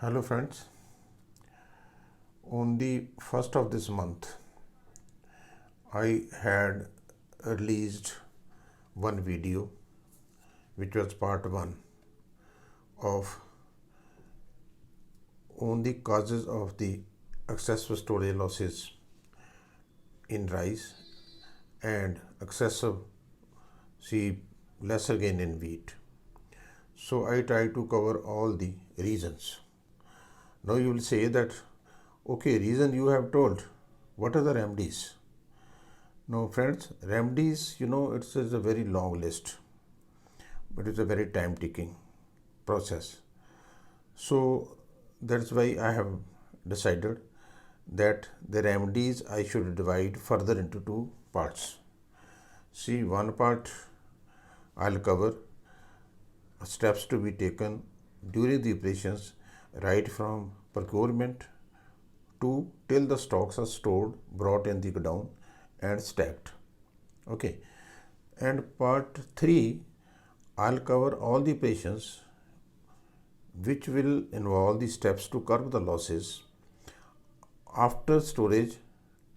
Hello friends, on the first of this month I had released one video which was part 1 of on the causes of the excessive storage losses in rice and excessive lesser gain in wheat. So I try to cover all the reasons. Now you will say that, okay, reason you have told, what are the remedies? Now friends, remedies, it's a very long list, but it's a very time taking process. So that's why I have decided that the remedies I should divide further into two parts. See, one part I'll cover steps to be taken during the operations right from procurement to till the stocks are stored, brought in the godown and stacked. Okay. And part 3 I'll cover all the operations which will involve the steps to curb the losses after storage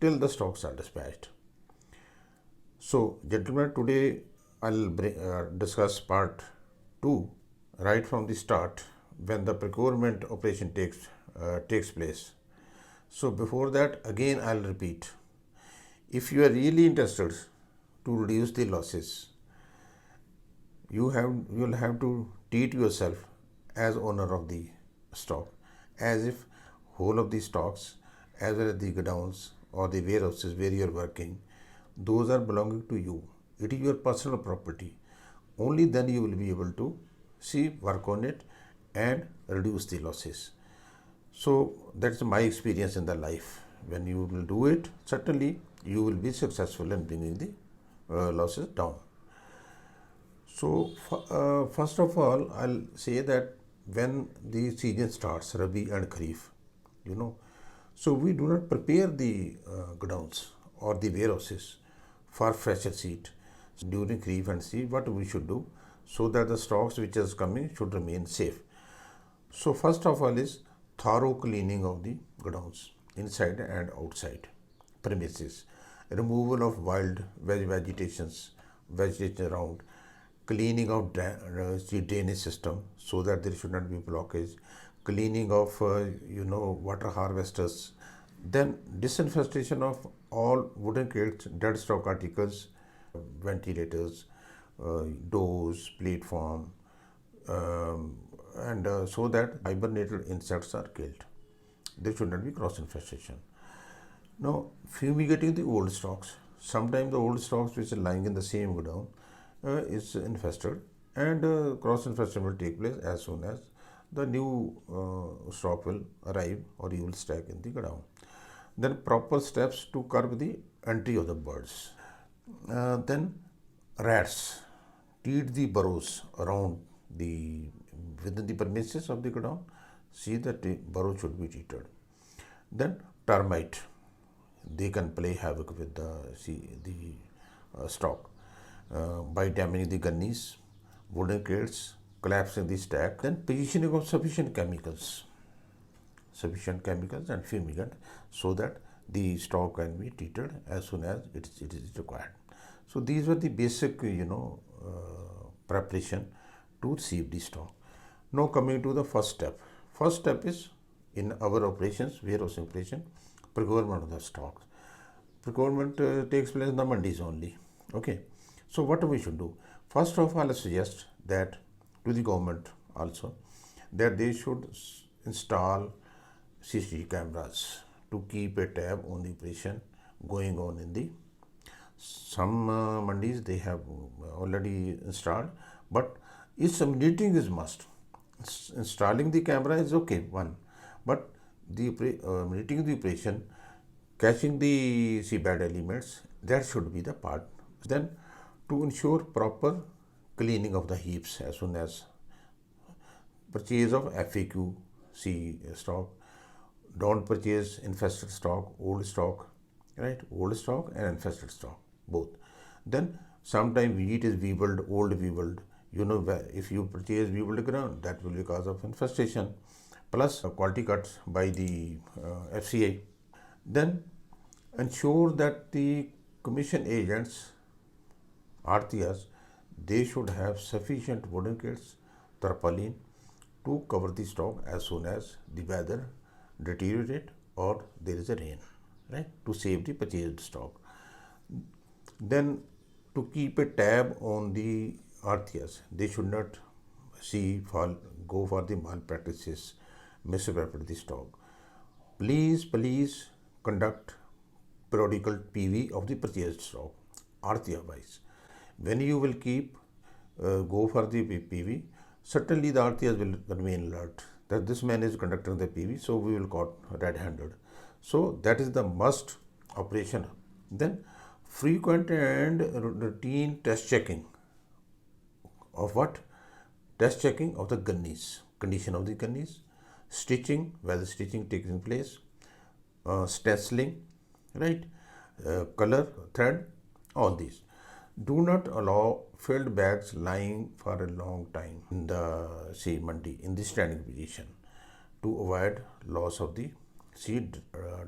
till the stocks are dispatched. So, gentlemen, today I'll discuss part 2 right from the start when the procurement operation takes place. So, before that, again I'll repeat, if you are really interested to reduce the losses, you'll have to treat yourself as owner of the stock, as if whole of the stocks as well as the godowns or the warehouses where you are working, those are belonging to you. It is your personal property. Only then you will be able to work on it and reduce the losses. So that's my experience in the life. When you will do it, certainly you will be successful in bringing the losses down. So first of all, I'll say that when the season starts, Rabi and Kharif, so we do not prepare the godowns or the warehouses for fresher seed during Kharif and see what we should do so that the stocks which is coming should remain safe. So first of all is thorough cleaning of the godowns inside and outside premises, removal of wild vegetation around, cleaning of the drainage system so that there should not be blockage, cleaning of water harvesters, then disinfestation of all wooden crates, dead stock articles, ventilators, doors, platform, and so that hibernated insects are killed. There should not be cross infestation. Now, fumigating the old stocks. Sometimes the old stocks which are lying in the same godown is infested, and cross infestation will take place as soon as the new stock will arrive or you will stack in the godown. Then proper steps to curb the entry of the birds. Then rats. Treat the burrows around within the premises of the godown. See that the burrow should be treated. Then termite. They can play havoc with the stock by damaging the gunnies, wooden crates, collapsing the stack. Then positioning of sufficient chemicals and fumigant so that the stock can be treated as soon as it is required. So these were the basic preparation to receive the stock. Now coming to the first step. First step is in our operations, warehouse operation, procurement of the stocks. Procurement takes place in the mandis only. Okay. So what we should do? First of all, I suggest that to the government also that they should install CCTV cameras to keep a tab on the operation going on in the some mandis they have already installed, but monitoring is must. Installing the camera is okay, one, but the monitoring the operation, catching the bad elements, that should be the part. Then to ensure proper cleaning of the heaps as soon as purchase of FAQ stock. Don't purchase infested stock, old stock, right? Old stock and infested stock, both. Then sometimes wheat is weevilled, old weevilled. If you purchase weevilled ground, that will be cause of infestation. plus quality cuts by the FCI. Then ensure that the commission agents, RTS, they should have sufficient wooden kits, tarpaulin to cover the stock as soon as the weather deteriorate or there is a rain, right? To save the purchased stock. Then to keep a tab on the RTS, they should not go for the malpractices, misrepresent the stock. Please conduct periodical PV of the purchased stock, RTR wise. When you will go for the PV, certainly the RTS will remain alert that this man is conducting the PV, so we will caught red-handed. So that is the must operation. Then frequent and routine test checking of what? Test checking of the gunnies, condition of the gunnies, stitching, whether stitching taking place, stenciling, right, color, thread, all these. Do not allow filled bags lying for a long time in the mandi in the standing position to avoid loss of the seed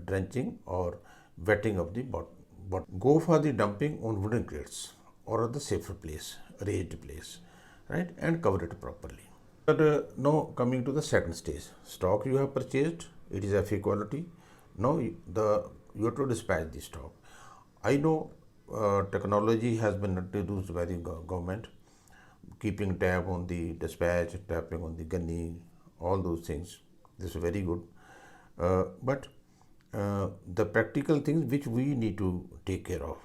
drenching or wetting of the bottom. Go for the dumping on wooden crates or the safer place, raised place, right, and cover it properly. But now coming to the second stage, stock you have purchased, it is FA quality. Now you have to dispatch the stock. I know technology has been introduced by the government, keeping tab on the dispatch, tapping on the gunny, all those things. This is very good. But the practical things which we need to take care of.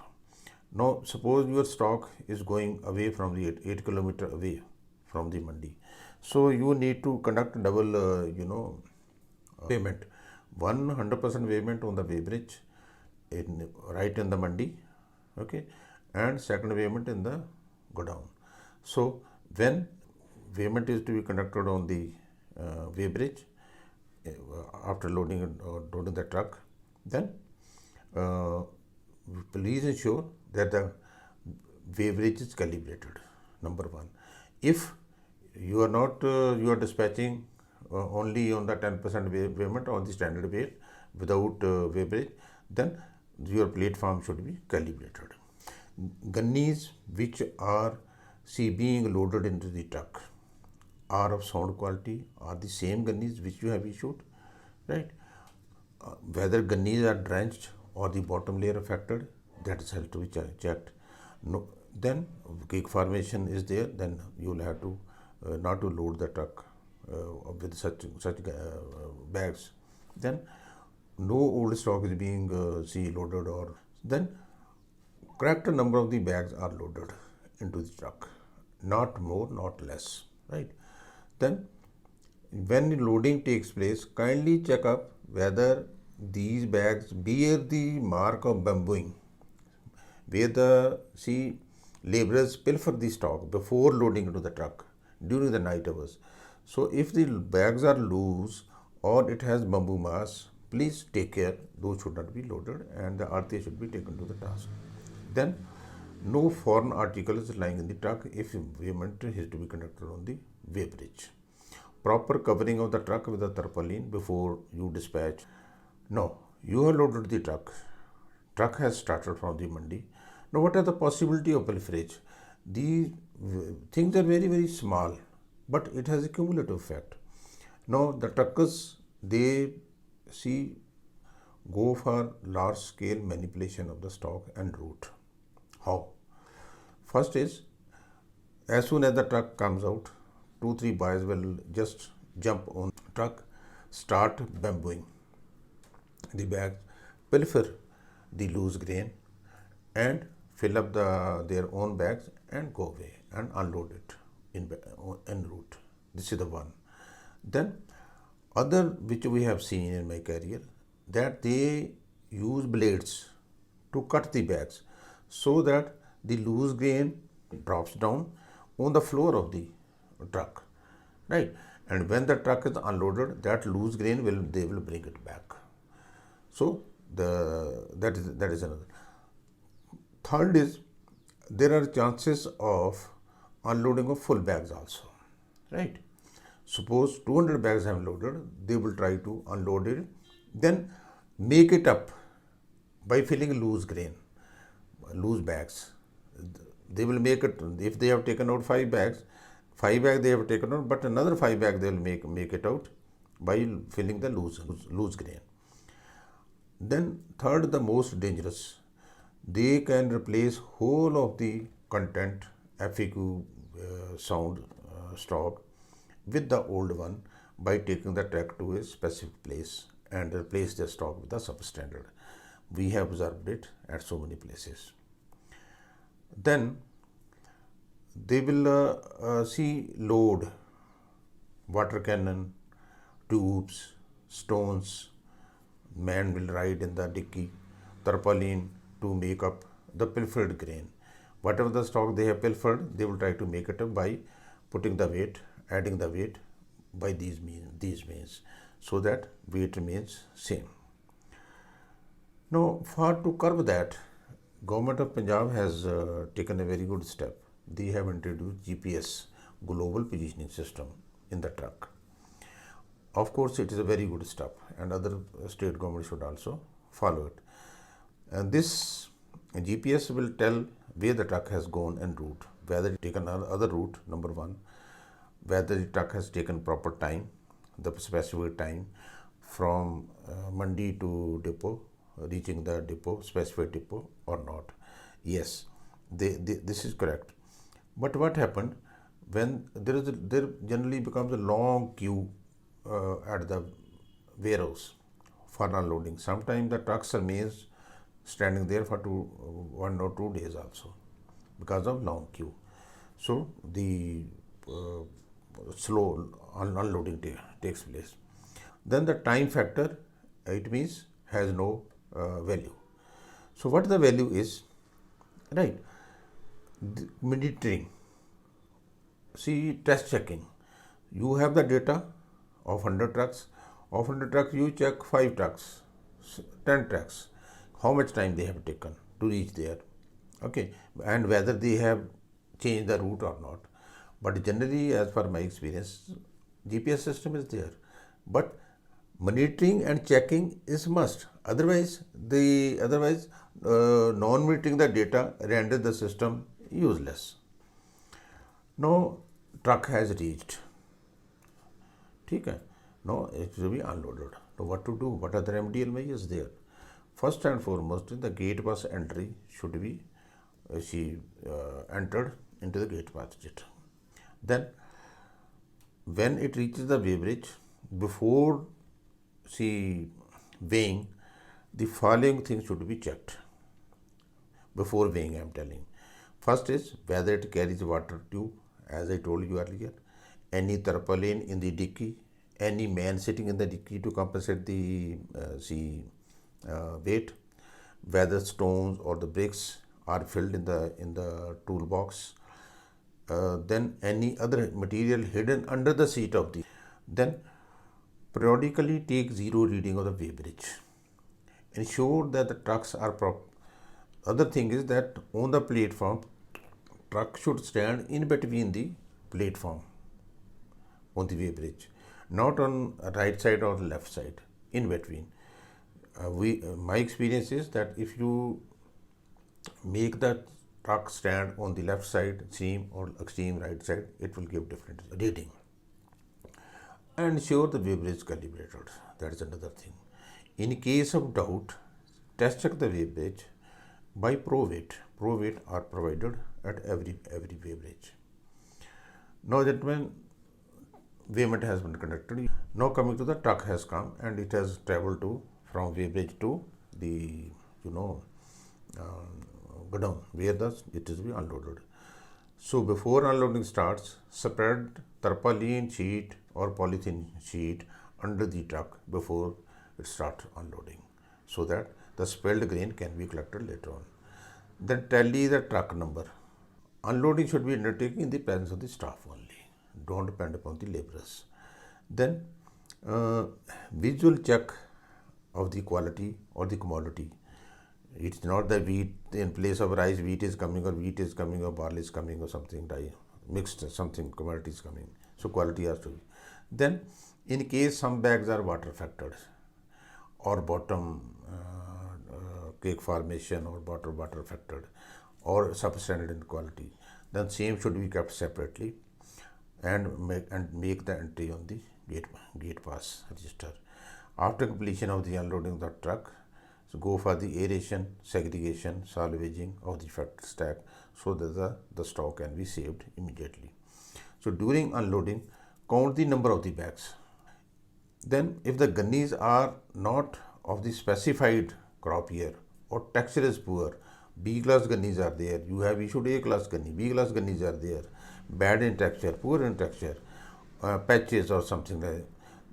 Now, suppose your stock is going away from the 8 kilometer away from the mandi. So you need to conduct double, payment. 100% payment on the weighbridge, right in the mandi, okay, and second payment in the godown. So when payment is to be conducted on the weighbridge after loading the truck, then please ensure that the weighbridge is calibrated. Number one, if you are not you are dispatching only on the 10% payment on the standard weight without weighbridge, then your platform should be calibrated. Gunnies which are being loaded into the truck are of sound quality, are the same gunnies which you have issued, right? Whether gunnies are drenched or the bottom layer affected, that is has to be checked. No, then cake formation is there, then you will have to not to load the truck with such bags. Then no old stock is being loaded, or then correct number of the bags are loaded into the truck, not more, not less, right? Then when loading takes place, kindly check up whether these bags bear the mark of bambooing, where the laborers pilfer the stock before loading into the truck during the night hours. So if the bags are loose or it has bamboo mass, please take care, those should not be loaded and the RTA should be taken to the task. Then no foreign articles lying in the truck if payment is to be conducted on the weighbridge. Proper covering of the truck with the tarpaulin before you dispatch. Now you have loaded the truck. Truck has started from the mandi. Now what are the possibility of pilferage? These things are very, very small, but it has a cumulative effect. Now the truckers, they go for large scale manipulation of the stock and route. How? First is, as soon as the truck comes out, 2-3 boys will just jump on truck, start bambooing the bags, pilfer the loose grain and fill up their own bags and go away and unload it en route. This is the one. Then other which we have seen in my career, that they use blades to cut the bags so that the loose grain drops down on the floor of the truck, right? And when the truck is unloaded, that loose grain they will bring it back. So that is another. Third is, there are chances of unloading of full bags also, right? Suppose 200 bags have loaded, they will try to unload it, then make it up by filling loose grain, loose bags. They will make it, if they have taken out 5 bags, 5 bags they have taken out, but another 5 bags they will make it out by filling the loose grain. Then third, the most dangerous, they can replace whole of the content FAQ sound stock with the old one by taking the truck to a specific place and replace the stock with the substandard. We have observed it at so many places. Then they will see load, water cannon, tubes, stones. Man will ride in the dicky, tarpaulin to make up the pilfered grain. Whatever the stock they have pilfered, they will try to make it up by putting the weight, adding the weight by these means, so that weight remains same. Now, for to curb that, Government of Punjab has taken a very good step. They have introduced GPS, Global Positioning System, in the truck. Of course, it is a very good step, and other state governments should also follow it. And this GPS will tell where the truck has gone en route, whether it taken other route, number one, whether the truck has taken proper time, the specified time from Mandi to depot, reaching the depot, specified depot or not. Yes, this is correct. But what happened when there generally becomes a long queue at the warehouse for unloading. Sometimes the trucks remains standing there for 1 or 2 days also because of long queue. So the slow unloading takes place. Then the time factor, it means, has no value. So what the value is, right? Monitoring. See, test checking. You have the data of 100 trucks. Of 100 trucks, you check 5 trucks, 10 trucks. How much time they have taken to reach there, okay, and whether they have changed the route or not. But generally, as per my experience, GPS system is there, but monitoring and checking is must. Otherwise, non-monitoring the data renders the system useless. Now, truck has reached. Okay. Now it will be unloaded. Now what to do? What are the remedial measures there? First and foremost, the gate pass entry should be entered into the gate pass digit. Then, when it reaches the weighbridge, before weighing, the following things should be checked. Before weighing, I am telling. First is whether it carries water tube, as I told you earlier, any tarpaulin in the dicky, any man sitting in the dicky to compensate the weight, whether stones or the bricks are filled in the toolbox, then any other material hidden under the seat of the. Then periodically take zero reading of the weighbridge. Ensure that the trucks are proper. Other thing is that on the platform, truck should stand in between the platform on the weighbridge, not on right side or left side, in between. My experience is that if you make the truck stand on the left side, extreme or extreme right side, it will give different reading. And ensure the weighbridge is calibrated. That is another thing. In case of doubt, test check the weighbridge by pro weight. Pro weight are provided at every weighbridge. Now, gentlemen, weighment has been conducted. Now coming to the truck has come and it has travelled to from weighbridge to the godown where it is to be unloaded. So before unloading starts, spread tarpaulin sheet or polythene sheet under the truck before it starts unloading, so that the spilled grain can be collected later on. Then tally the truck number. Unloading should be undertaken in the presence of the staff only. Don't depend upon the laborers. Then visual check of the quality or the commodity. It's not the wheat in place of rice, wheat is coming or barley is coming or something mixed, something commodity is coming. So quality has to be. Then, in case some bags are water affected or bottom cake formation or bottom water affected or substandard in quality, then same should be kept separately and make the entry on the gate pass register. After completion of the unloading of the truck, so go for the aeration, segregation, salvaging of the affected stack so that the stock can be saved immediately. So during unloading, count the number of the bags. Then if the gunnies are not of the specified crop year or texture is poor, B class gunnies are there, you have issued A class gunny, B class gunnies are there, bad in texture, poor in texture, patches or something like that.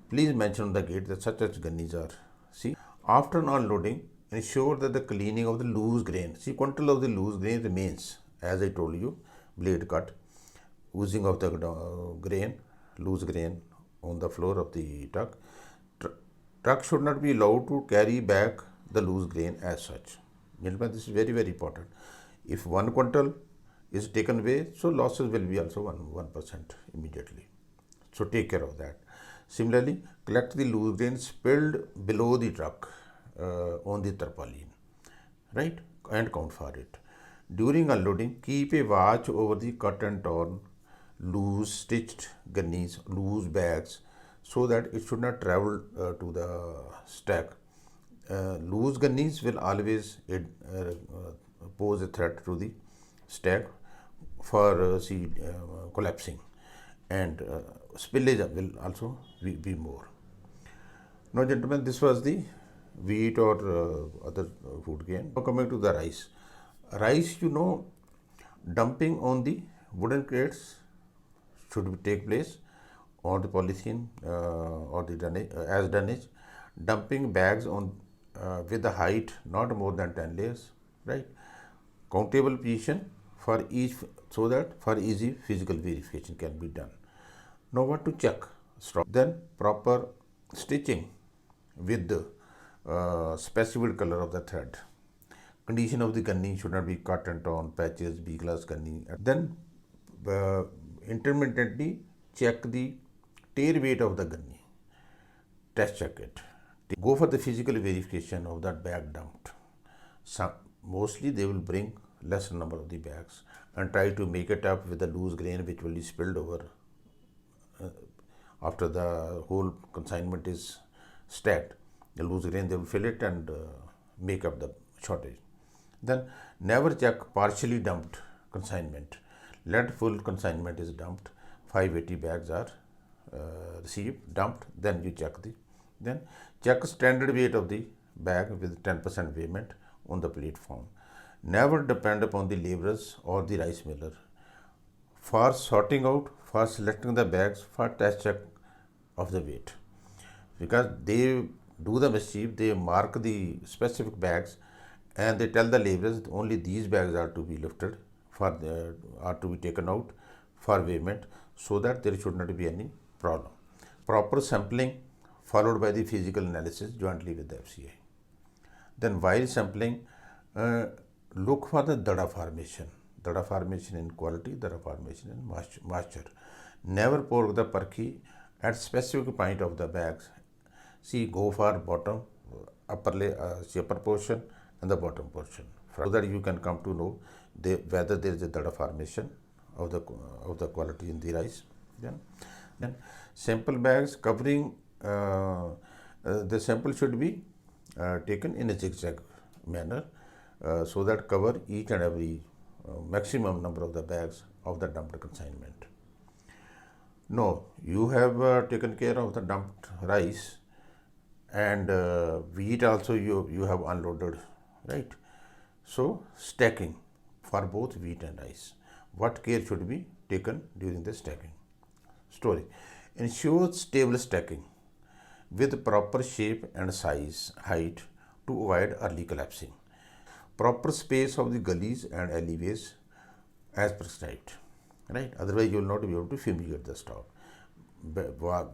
Please mention on the gate that such gunnies are. See, after unloading, ensure that the cleaning of the loose grain, see, quintal of the loose grain remains, as I told you, blade cut, oozing of the grain, loose grain on the floor of the truck. Truck should not be allowed to carry back the loose grain as such. Gentlemen, this is very, very important. If 1 quintal is taken away, so losses will be also 1% immediately. So take care of that. Similarly, collect the loose grain spilled below the truck on the tarpaulin, right? And count for it. During unloading, keep a watch over the cut and torn, loose stitched gunnies, loose bags, so that it should not travel to the stack. Loose gunnies will always pose a threat to the stack for collapsing, and spillage will also be more. Now, gentlemen, this was the wheat or other food grain. Now, coming to the rice. Rice, dumping on the wooden crates should take place, or the polythene or the dunnage, as dunnage. Dumping bags on with the height not more than 10 layers, right? Countable position for each, so that for easy physical verification can be done. Now, what to check? Stock. Then proper stitching with the specified color of the thread. Condition of the gunny should not be cut and torn, patches, B class gunny. Then intermittently check the tear weight of the gunny. Test check it. Go for the physical verification of that bag dumped. Mostly they will bring lesser number of the bags and try to make it up with the loose grain which will be spilled over after the whole consignment is stacked. The loose grain, they will fill it and make up the shortage. Then never check partially dumped consignment. Let full consignment is dumped. 580 bags are received, dumped. Then you check then check standard weight of the bag with 10% payment on the platform. Never depend upon the laborers or the rice miller for sorting out, for selecting the bags, for test check of the weight, because they do the mischief. They mark the specific bags and they tell the laborers only these bags are to be lifted are to be taken out for weighment, so that there should not be any problem. Proper sampling followed by the physical analysis jointly with the FCI. Then while sampling, look for the dada formation in quality, dada formation in moisture. Never pour the perky at specific point of the bags. See, go for bottom, upper portion and the bottom portion, so that you can come to know whether there is a dada formation of the quality in the rice. Then sample bags covering, the sample should be taken in a zigzag manner, so that cover each and every maximum number of the bags of the dumped consignment. No, you have taken care of the dumped rice, and wheat also you have unloaded, right? So stacking for both wheat and rice. What care should be taken during the stacking? Story. Ensure stable stacking with proper shape and size, height, to avoid early collapsing. Proper space of the gullies and alleyways as prescribed, right? Otherwise you will not be able to fumigate the stock.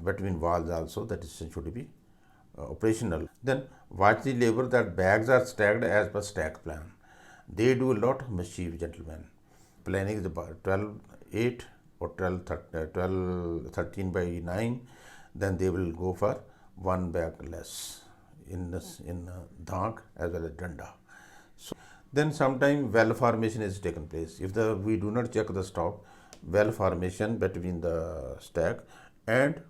Between walls also, that is should be operational. Then watch the labor that bags are stacked as per stack plan. They do a lot of mischief, gentlemen. Planning is about 12:8 or 12:13 by 9. then they will go for one bag less in this, in dhank as well as danda. So then sometime well formation is taken place. If the we do not check the stock, well formation between the stack, and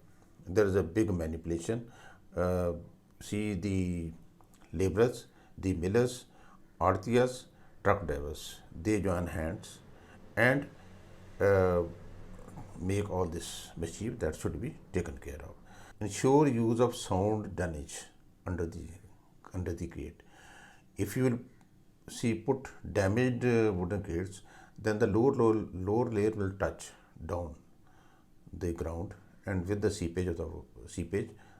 there is a big manipulation. See the laborers, the millers, artias, truck drivers, they join hands and uh, make all this mischief that should be taken care of. Ensure use of sound drainage under the crate. If you will see put damaged wooden crates, then the lower layer will touch down the ground, and with the seepage,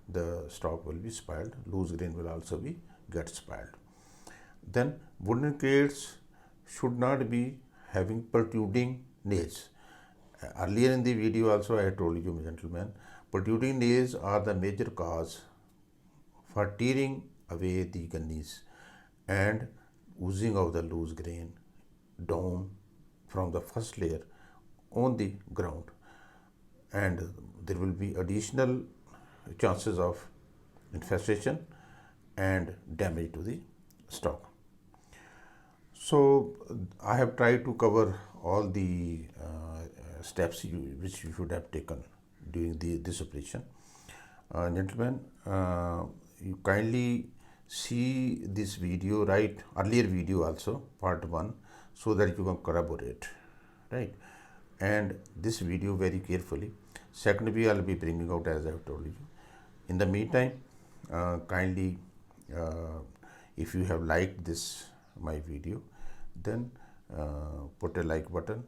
the stock will be spoiled. Loose grain will also be get spoiled. Then wooden crates should not be having protruding nails. Earlier in the video also I had told you, gentlemen, protruding nails are the major cause for tearing away the gunnies and oozing of the loose grain down from the first layer on the ground, and there will be additional chances of infestation and damage to the stock. So I have tried to cover all the steps which you should have taken during this operation. Gentlemen, you kindly see this video, right? Earlier video also, part 1, so that you can corroborate, right? And this video very carefully. Second, I'll be bringing out as I have told you. In the meantime, kindly, if you have liked this my video, then put a like button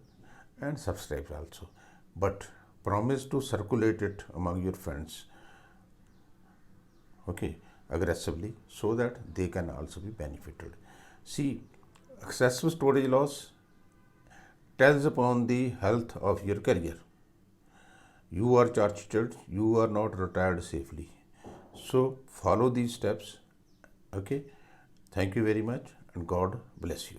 and subscribe also. But promise to circulate it among your friends, okay, aggressively, so that they can also be benefited. See, excessive storage loss tells upon the health of your career. You are chartered, you are not retired safely. So follow these steps, okay. Thank you very much, and God bless you.